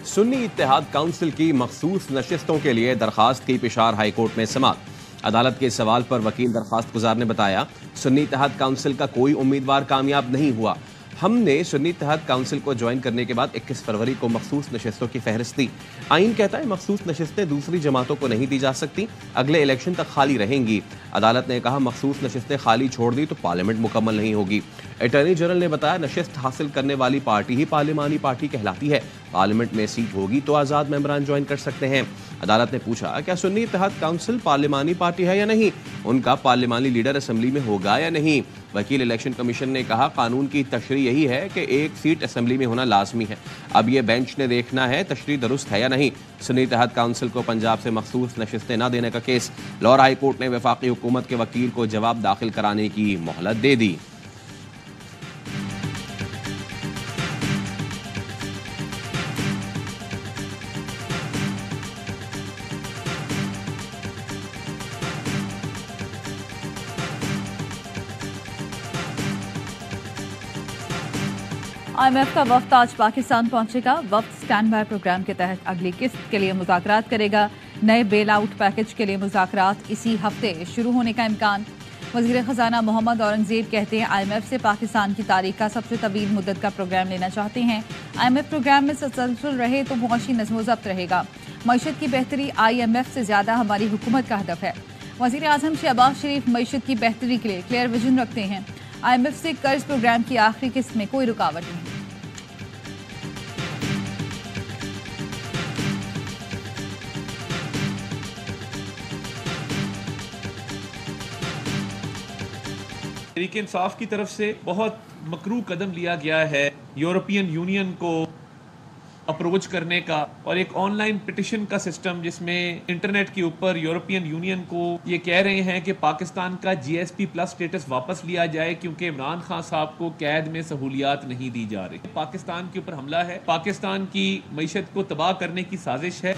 सुन्नी इत्तेहाद council की मखसूस नशिस्तों के लिए दरखास्त की पेशार हाई कोर्ट में समाअत। अदालत के सवाल पर वकील दरखास्त गुजार ने बताया, सुन्नी इत्तेहाद काउंसिल का कोई उम्मीदवार कामयाब नहीं हुआ। हमने सुन्नी इत्तेहाद काउंसिल को ज्वाइन करने के बाद 21 फरवरी को मखसूस नशिस्तों की फहरिस्त दी। आइन कहता है मखसूस नशिस्तें दूसरी जमातों को नहीं दी जा सकती, अगले इलेक्शन तक खाली रहेंगी। अदालत ने कहा मखसूस नशिस्तें खाली छोड़ दी तो पार्लियामेंट मुकम्मल नहीं होगी। अटॉर्नी जनरल ने बताया नशिस्त हासिल करने वाली पार्टी ही पार्लिमानी पार्टी कहलाती है। पार्लियामेंट में सीट होगी तो आज़ाद मेंबरान ज्वाइन कर सकते हैं। अदालत ने पूछा क्या सुन्नी इत्तेहाद काउंसिल पार्लिमानी पार्टी है या नहीं, उनका पार्लिमानी लीडर असेंबली में होगा या नहीं। वकील इलेक्शन कमीशन ने कहा कानून की तशरीह यही है कि एक सीट असेंबली में होना लाजमी है। अब यह बेंच ने देखना है तशरीह दुरुस्त है या नहीं। सुन्नी इत्तेहाद काउंसिल को पंजाब से मखसूस नशिस्तें न देने का केस। लाहौर हाई कोर्ट ने वफाकी हुकूमत के वकील को जवाब दाखिल कराने की मोहलत दे दी। IMF का वफ्द आज पाकिस्तान पहुंचेगा। वफ्द स्टैंड बाय प्रोग्राम के तहत अगली किस्त के लिए मुज़ाकरात करेगा। नए बेल आउट पैकेज के लिए मुज़ाकरात इसी हफ्ते शुरू होने का इम्कान। वज़ीर ख़जाना मोहम्मद औरंगज़ेब कहते हैं IMF से पाकिस्तान की तारीख का सबसे तवील मुद्दत का प्रोग्राम लेना चाहते हैं। IMF प्रोग्राम में तसलसल रहे तो मुआशी नज़्म ज़ब्त रहेगा। मईशत की बेहतरी IMF से ज़्यादा हमारी हुकूमत का हदफ है। वज़ीर आज़म शहबाज शरीफ मईशत की बेहतरी के लिए क्लियर विजन रखते हैं। IMF से कर्ज प्रोग्राम की आखिरी किस्त में कोई रुकावट नहीं। तहरीक इंसाफ की तरफ से बहुत मकरू कदम लिया गया है यूरोपियन यूनियन को अप्रोच करने का, और एक ऑनलाइन पिटिशन का सिस्टम जिसमें इंटरनेट के ऊपर यूरोपियन यूनियन को ये कह रहे हैं कि पाकिस्तान का GSP प्लस स्टेटस वापस लिया जाए क्योंकि इमरान खान साहब को कैद में सहूलियात नहीं दी जा रही। पाकिस्तान के ऊपर हमला है, पाकिस्तान की मईशत को तबाह करने की साजिश है।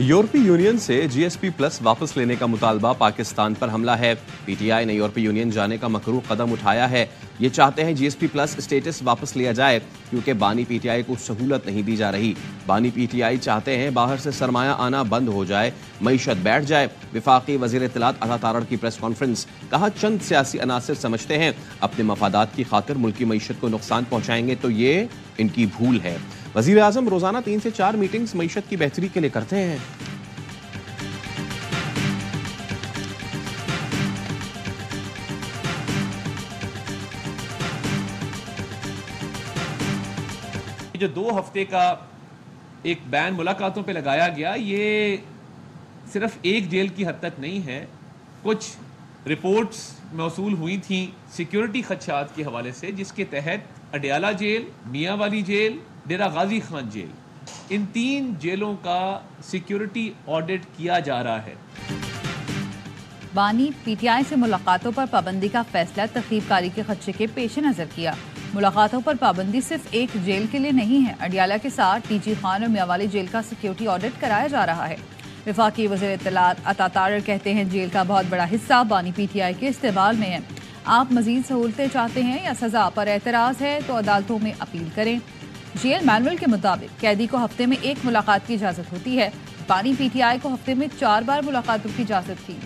यूरोपीय यूनियन से GSP प्लस वापस लेने का मुतालबा, पाकिस्तान पर हमला है। PTI ने यूरोपीय यूनियन जाने का मकरू कदम उठाया है। ये चाहते हैं GSP प्लस स्टेटस वापस लिया जाए क्योंकि बानी PTI को सहूलत नहीं दी जा रही। बानी PTI चाहते हैं बाहर से सरमाया आना बंद हो जाए, मईशत बैठ जाए। वफाकी वज़ीर इत्तलात अता तारड़ की प्रेस कॉन्फ्रेंस, कहा चंद सियासी अनासर समझते हैं अपने मफादात की खातिर मुल्की मईशत को नुकसान पहुँचाएंगे तो ये इनकी भूल है। वज़ीर आज़म रोज़ाना 3 से 4 मीटिंग्स मईशत की बेहतरी के लिए करते हैं। जो 2 हफ्ते का एक बैन मुलाकातों पे लगाया गया, ये सिर्फ एक जेल की हद तक नहीं है। कुछ रिपोर्ट्स मौसूल हुई थी सिक्योरिटी खदशात के हवाले से, जिसके तहत अडयाला जेल, मियाँ वाली जेल, डेरा गाजी खान जेल, इन 3 जेलों का सिक्योरिटी ऑडिट किया जा रहा है। बानी PTI से मुलाकातों पर पाबंदी का फैसला तखरीबकारी के खदशे के पेश नज़र किया। मुलाकातों पर पाबंदी सिर्फ एक जेल के लिए नहीं है। अडयाला के साथ TG खान और मियाँवाली जेल का सिक्योरिटी ऑडिट कराया जा रहा है। वफाकी वज़ीर इत्तलात अता तारड़ कहते हैं जेल का बहुत बड़ा हिस्सा बानी PTI के इस्तेमाल में है। आप मजीद सहूलतें चाहते हैं या सज़ा पर एतराज़ है तो अदालतों में अपील करें। जेल मैनुअल के मुताबिक कैदी को हफ्ते में 1 मुलाकात की इजाज़त होती है। बानी PTI को हफ्ते में 4 बार मुलाकातों की इजाज़त थी।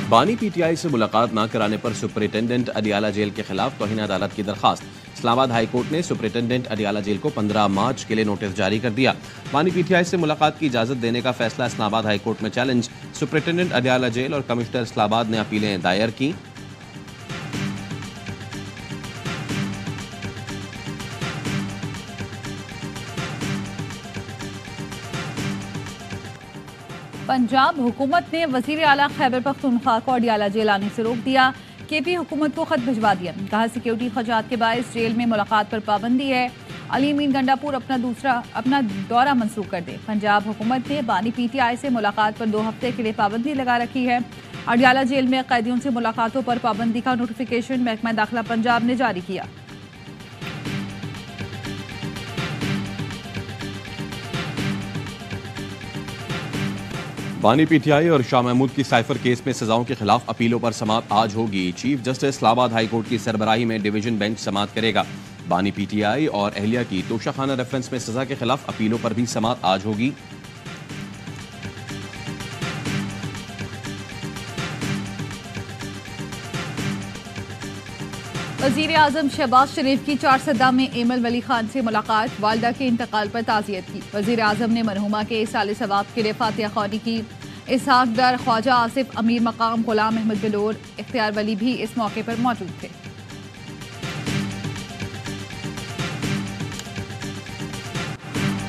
बानी PTI से मुलाकात न कराने पर सुपरिटेंडेंट अडयाला जेल के खिलाफ तौहीन अदालत की दरखास्त। इस्लामाबाद हाई कोर्ट ने सुपरिटेंडेंट अडयाला जेल को 15 मार्च के लिए नोटिस जारी कर दिया। बानी PTI से मुलाकात की इजाजत देने का फैसला इस्लामाबाद हाई कोर्ट में चैलेंज। सुपरिटेंडेंट अडयाला जेल और कमिश्नर इस्लामाबाद ने अपीलें दायर की। पंजाब हुकूमत ने वज़ीर आला खैबर पख्तूनख्वा को अडयाला जेल आने से रोक दिया। KP हुकूमत को खत भिजवा दिया। कहा सिक्योरिटी खदशात के बायस जेल में मुलाकात पर पाबंदी है। अली अमीन गंडापुर अपना दौरा मंसूख कर दे। पंजाब हुकूमत ने बानी PTI से मुलाकात पर 2 हफ्ते के लिए पाबंदी लगा रखी है। अडयाला जेल में कैदियों से मुलाकातों पर पाबंदी का नोटिफिकेशन महकमा दाखिला पंजाब ने जारी किया। बानी पीटीआई और शाह महमूद की साइफर केस में सजाओं के खिलाफ अपीलों पर समाअत आज होगी। Chief justice Islamabad high court की सरबराही में डिवीजन बेंच समाअत करेगा। बानी पीटीआई और अहलिया की तोशाखाना रेफरेंस में सजा के खिलाफ अपीलों पर भी समाअत आज होगी। वज़ीर आज़म शहबाज शरीफ की चारसदा में एमल वली खान से मुलाकात, वालदा के इंतकाल पर ताज़ियत की। वज़ीर आज़म ने मरहुमा के साले सवाब के लिए फातिहा ख्वानी की। इसहाक दर, ख्वाजा आसिफ, अमीर मकाम गुलाम अहमद बिलोर, इख्तियार वली भी इस मौके पर मौजूद थे।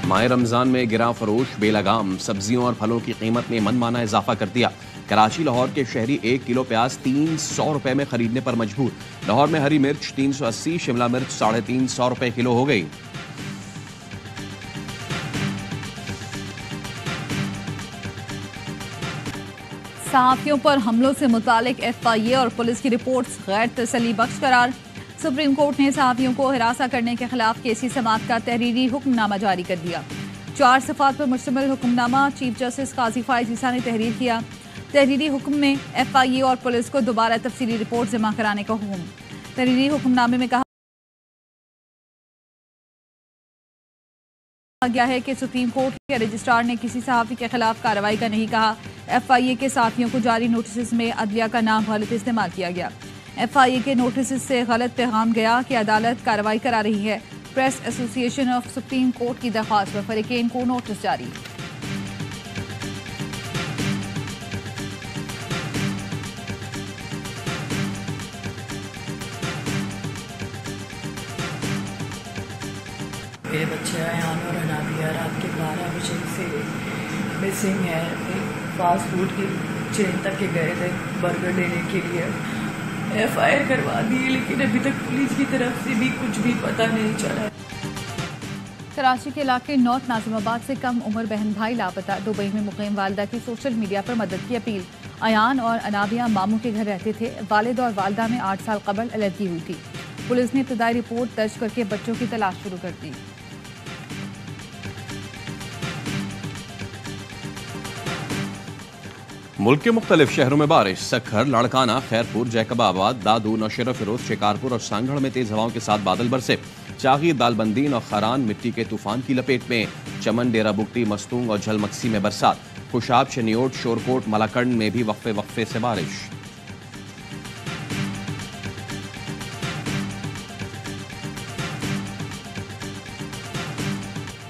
माह रमजान में गिरा फरोश बेलगाम सब्जियों और फलों की कीमत में मनमाना इजाफा कर दिया। कराची लाहौर के शहरी 1 किलो प्याज 300 रुपए में खरीदने पर मजबूर। लाहौर में हरी मिर्च 380, शिमला मिर्च 350 रुपए किलो हो गई। सहाफियों पर हमलों से मुतालिक FIA और पुलिस की रिपोर्ट्स गैर तसल्ली बख्श करार। सुप्रीम कोर्ट ने सहाफियों को हिरासा करने के खिलाफ केसी समाअत का तहरीरी हुक्मनामा जारी कर दिया। 4 सफ़ात पर मुश्तमिल हुक्मनामा चीफ जस्टिस काजी फायज ईसा ने तहरीर किया। तहरीरी हुक्म में FIA और पुलिस को दोबारा तफसीली रिपोर्ट जमा कराने का हुक्म। तहरीरी हुक्मनामे में कहा गया है कि सुप्रीम कोर्ट के रजिस्ट्रार ने किसी सहाफ़ी के खिलाफ कार्रवाई का नहीं कहा। FIA के साथियों को जारी नोटिस में अदलिया का नाम गलत इस्तेमाल किया गया। FIA के नोटिस से गलत पैगाम गया कि अदालत कार्रवाई करा रही है। Press association of supreme court की दरख्वास्त पर फरीकेन को नोटिस जारी। मेरे बच्चे अयान और अनाबिया रात के 12 बजे से मिसिंग है। फास्ट फूड की चेन तक के गए थे बर्गर लेने के लिए। FIR करवा दी, लेकिन अभी तक पुलिस की तरफ से भी कुछ भी पता नहीं चला। कराची के इलाके नॉर्थ नाजिमाबाद से कम उम्र बहन भाई लापता। दुबई में मुकीम वालदा की सोशल मीडिया पर मदद की अपील। अयान और अनाबिया मामू के घर रहते थे। वालिद और वालदा में 8 साल कबल अलर्जी हुई थी। पुलिस ने इब्तदाई रिपोर्ट दर्ज करके बच्चों की तलाश शुरू कर दी। मुल्क के मुख्तलिफ शहरों में बारिश। सखर, लाड़काना, खैरपुर, जैकबाबाद, दादू, नौशेरा फिरोज, शिकारपुर और सांगढ़ में तेज हवाओं के साथ बादल बरसे। चागी, दालबंदीन और खरान मिट्टी के तूफान की लपेट में। चमन, डेरा बुगटी, मस्तूंग और झलमक्सी में बरसात। खुशाब, शनियोट, शोरकोट, मलाकंड में भी वक्फे वक्फे से बारिश।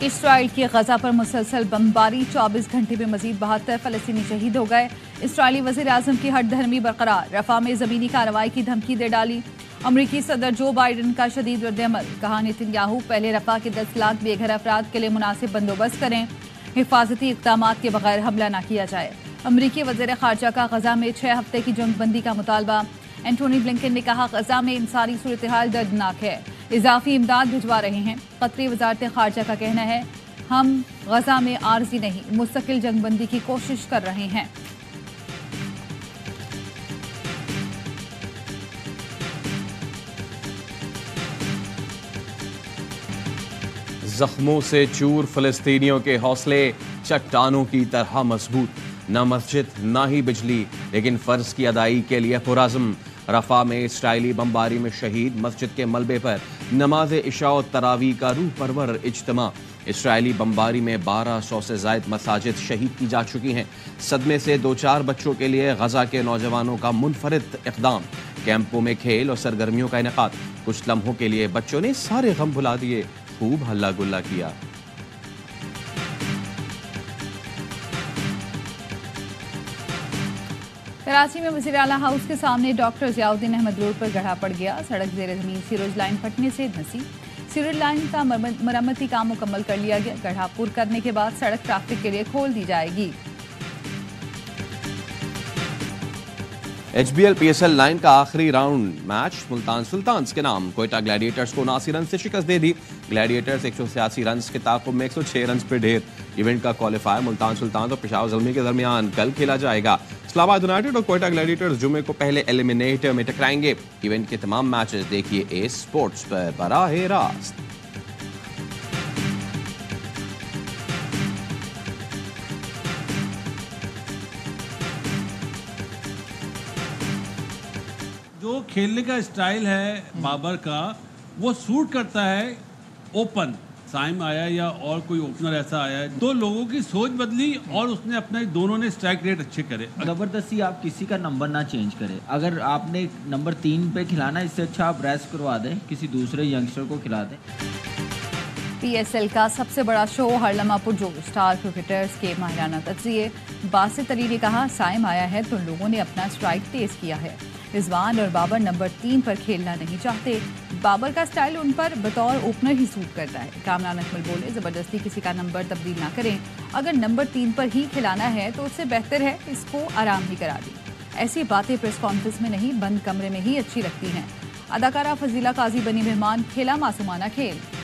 इसराइल की गजा पर मुसलसल बमबारी। 24 घंटे में मजीद 72 फलस्तीनी शहीद हो गए। इसराइली वज़ीर आज़म की हट धर्मी बरकरार। रफा में ज़मीनी कार्रवाई की धमकी दे डाली। अमरीकी सदर जो बाइडन का शदीद रद्द-ए-अमल। कहा नेतन्याहू पहले रफा के 10 लाख बेघर अफराद के लिए मुनासिब बंदोबस्त करें। हिफाजती इक़दामात के बगैर हमला न किया जाए। अमरीकी वज़ीर ख़ारजा का गजा में 6 हफ्ते की जंगबंदी का मुतालबा। एंटोनी ब्लिंकन ने कहा गजा में इंसानी सूरत हाल दर्दनाक है, इजाफी इमदाद भिजवा रहे हैं। कतरी वज़ारत ख़ारजा का कहना है हम गजा में आर्जी नहीं मुस्तकिल जंगबंदी की कोशिश कर रहे हैं। जख्मों से चूर फलस्तीनियों के हौसले चट्टानों की तरह मजबूत। न मस्जिद न ही बिजली, लेकिन फर्ज की अदाई के लिए पुरज़्म। रफा में इसराइली बमबारी में शहीद। मस्जिद के मलबे पर नमाज इशा और तरावी का रूह परवर इज्तिमा। इसराइली बमबारी में 1200 से ज़ायद मसाजिद शहीद की जा चुकी हैं। सदमे से 2-4 बच्चों के लिए गजा के नौजवानों का मुनफरिद इक़दाम। कैंपों में खेल और सरगर्मियों का इनेकाद। कुछ लम्हों के लिए बच्चों ने सारे गम भुला दिए, खूब हल्ला गुल्ला किया। कराची में वज़ीर आला हाउस के सामने डॉक्टर ज़ियाउद्दीन अहमद रोड पर गड्ढा पड़ गया। सड़क ज़ेर ज़मीन सीवरेज लाइन फटने से धंसी। सीवरेज लाइन का मरम्मती काम मुकम्मल कर लिया गया। गड्ढा पुर करने के बाद सड़क ट्रैफिक के लिए खोल दी जाएगी। HBL PSL लाइन का आखिरी राउंड मैच मुल्तान सुल्तान्स के नाम। कोयटा ग्लैडिएटर्स को 79 रन से शिकस्त दे दी। ग्लैडिएटर्स 186 रन के ताक़ुब में 106 रन पर ढेर। इवेंट का क्वालिफायर मुल्तान सुल्तान और पेशावर ज़ल्मी के दरमियान कल खेला जाएगा। इस्लामाबाद यूनाइटेड और कोयटा ग्लैडिएटर्स जुमे को पहले एलिमिनेटर में टकराएंगे। इवेंट के तमाम मैचेस देखिए एस स्पोर्ट्स पर बराह रास्त। जो खेलने का स्टाइल है बाबर का वो सूट करता है ओपन। साइम आया या और कोई ओपनर ऐसा आया है तो लोगों की सोच बदली और उसने अपने दोनों ने स्ट्राइक रेट अच्छे करे। जबरदस्ती आप किसी का नंबर ना चेंज करें। अगर आपने नंबर 3 पे खिलाना, इससे अच्छा आप रेस्ट करवा दें, किसी दूसरे यंगस्टर को खिला दें। PSL का सबसे बड़ा शो हर लम्हा पुरजोर, स्टार क्रिकेटर्स के माहिराना तज्जिए। बासित अली ने कहा साइम आया है तो लोगों ने अपना स्ट्राइक तेज किया है। रिजवान और बाबर नंबर 3 पर खेलना नहीं चाहते। बाबर का स्टाइल उन पर बतौर ओपनर ही सूट करता है। कामरान अकमल बोले जबरदस्ती किसी का नंबर तब्दील ना करें। अगर नंबर 3 पर ही खिलाना है तो उससे बेहतर है इसको आराम ही करा दें। ऐसी बातें प्रेस कॉन्फ्रेंस में नहीं, बंद कमरे में ही अच्छी लगती हैं। अदाकारा फजीला काजी बनी मेहमान, खेला मासूमाना खेल।